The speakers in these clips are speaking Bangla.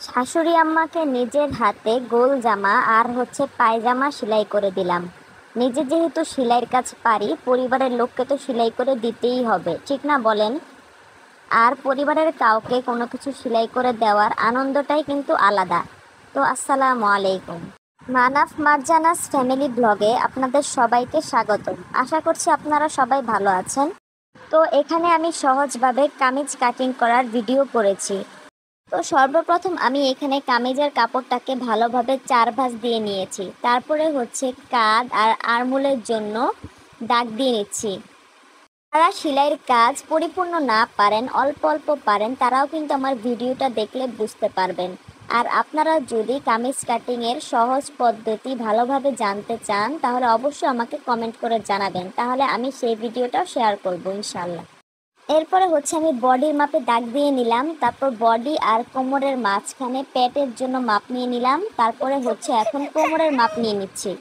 শাশুড়ি আম্মাকে নিজের হাতে গোল জামা আর পায়জামা সেলাই করে দিলাম। নিজে যেহেতু সেলাইয়ের কাজ পারি, পরিবারের লোককে তো সেলাই করে দিতেই হবে, ঠিক না বলেন? আর পরিবারের কাউকে কোনো কিছু সেলাই করে দেওয়ার আনন্দটাই কিন্তু আলাদা। তো আসসালামু আলাইকুম। মানাফ মারজানাস ফ্যামিলি ব্লগে আপনাদের সবাইকে স্বাগতম। আশা করছি আপনারা সবাই ভালো আছেন। তো এখানে আমি সহজভাবে কামিজ কাটিং করার ভিডিও করেছি। তো সর্বপ্রথম আমি এখানে কামিজের কাপড়টাকে ভালোভাবে 4 ভাঁজ দিয়ে নিয়েছি। তারপরে কাঁধ আর আরমোলের জন্য দাগ দিয়ে নিচ্ছি। যারা সেলাইয়ের কাজ পরিপূর্ণ না পারেন, অল্প অল্প পারেন, তারাও কিন্তু আমার ভিডিওটা দেখলে বুঝতে পারবেন। আর আপনারা যদি কামিজ কাটিংয়ের সহজ পদ্ধতি ভালোভাবে জানতে চান, তাহলে অবশ্যই আমাকে কমেন্ট করে জানাবেন, তাহলে আমি সেই ভিডিওটাও শেয়ার করব ইনশাল্লাহ। এরপরে আমি বডির মাপে দাগ দিয়ে নিলাম। তারপর বডি আর কোমরের মাঝখানে পেটের জন্য মাপ নিয়ে নিলাম। তারপরে এখন কোমরের মাপ নিয়ে নিচ্ছি।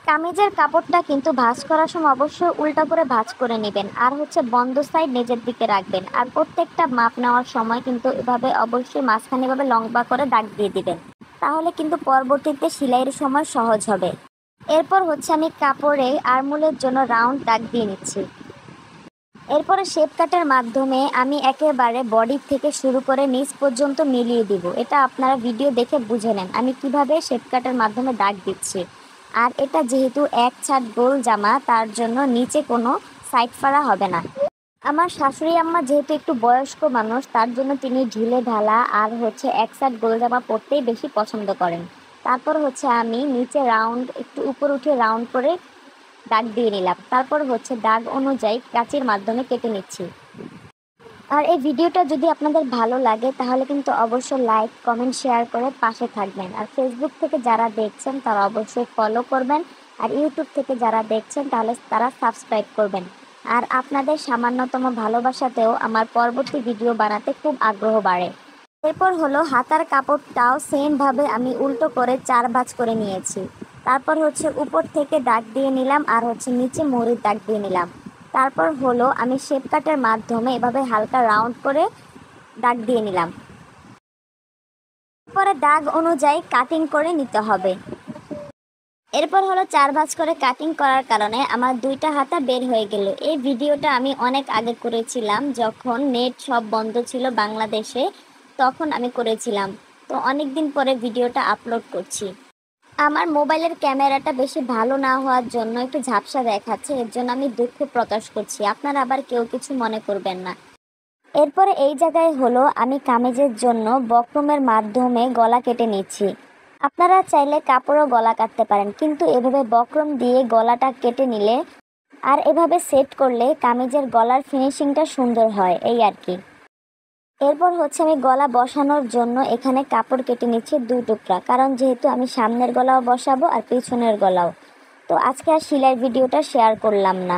কামিজের কাপড়টা কিন্তু ভাঁজ করার সময় অবশ্যই উল্টা করে ভাঁজ করে নেবেন, আর বন্ধ সাইড নিজের দিকে রাখবেন। আর প্রত্যেকটা মাপ নেওয়ার সময় কিন্তু এভাবে অবশ্যই মাঝখানে এভাবে লম্বা করে দাগ দিয়ে দিবেন, তাহলে কিন্তু পরবর্তীতে সেলাইয়ের সময় সহজ হবে। এরপর আমি কাপড়ে আরমোলের জন্য রাউন্ড দাগ দিয়ে নিচ্ছি। এরপরে শেপ কাটের মাধ্যমে আমি একেবারে বডি থেকে শুরু করে নিচ পর্যন্ত মিলিয়ে দিব। এটা আপনারা ভিডিও দেখে বুঝে নেন আমি কিভাবে শেপ কাটের মাধ্যমে দাগ দিচ্ছি। আর এটা যেহেতু এক ছাট গোল জামা, তার জন্য নিচে কোনো সাইড ফাড়া হবে না। আমার শাশুড়ি আম্মা যেহেতু একটু বয়স্ক মানুষ, তার জন্য তিনি ঢিলে ঢালা আর এক সাইড গোল জামা পরতেই বেশি পছন্দ করেন। তারপর আমি নিচে রাউন্ড একটু উপর উঠে রাউন্ড করে দাগ দিয়ে নিলাম। তারপর দাগ অনুযায়ী কাঁচির মাধ্যমে কেটে নিচ্ছি। আর এই ভিডিওটা যদি আপনাদের ভালো লাগে, তাহলে কিন্তু অবশ্যই লাইক, কমেন্ট, শেয়ার করে পাশে থাকবেন। আর ফেসবুক থেকে যারা দেখছেন তারা অবশ্যই ফলো করবেন, আর ইউটিউব থেকে যারা দেখছেন তাহলে তারা সাবস্ক্রাইব করবেন। আর আপনাদের সামান্যতম ভালোবাসাতেও আমার পরবর্তী ভিডিও বানাতে খুব আগ্রহ বাড়ে। এরপর হাতার কাপড়টাও সেমভাবে আমি উল্টো করে 4 ভাঁজ করে নিয়েছি। তারপর উপর থেকে দাগ দিয়ে নিলাম, আর নিচে মুহুরির দাগ দিয়ে নিলাম। তারপর আমি শেপ কাটের মাধ্যমে এভাবে হালকা রাউন্ড করে দাগ দিয়ে নিলাম। পরে দাগ অনুযায়ী কাটিং করে নিতে হবে। এরপর 4 ভাঁজ করে কাটিং করার কারণে আমার 2টা হাতা বের হয়ে গেল। এই ভিডিওটা আমি অনেক আগে করেছিলাম, যখন নেট সব বন্ধ ছিল বাংলাদেশে, তখন আমি করেছিলাম। তো অনেক দিন পরে ভিডিওটা আপলোড করছি। আমার মোবাইলের ক্যামেরাটা বেশি ভালো না হওয়ার জন্য একটু ঝাপসা দেখাচ্ছে, এর জন্য আমি দুঃখ প্রকাশ করছি, আপনারা আবার কেউ কিছু মনে করবেন না। এরপরে এই জায়গায় আমি কামিজের জন্য বক্রমের মাধ্যমে গলা কেটে নিচ্ছি। আপনারা চাইলে কাপড়ও গলা কাটতে পারেন, কিন্তু এভাবে বক্রম দিয়ে গলাটা কেটে নিলে আর এভাবে সেট করলে কামিজের গলার ফিনিশিংটা সুন্দর হয়, এই আর কি। এরপর আমি গলা বসানোর জন্য এখানে কাপড় কেটে নিচ্ছি 2 টুকরা, কারণ যেহেতু আমি সামনের গলাও বসাবো আর পিছনের গলাও। তো আজকে আর সেলাই ভিডিওটা শেয়ার করলাম না।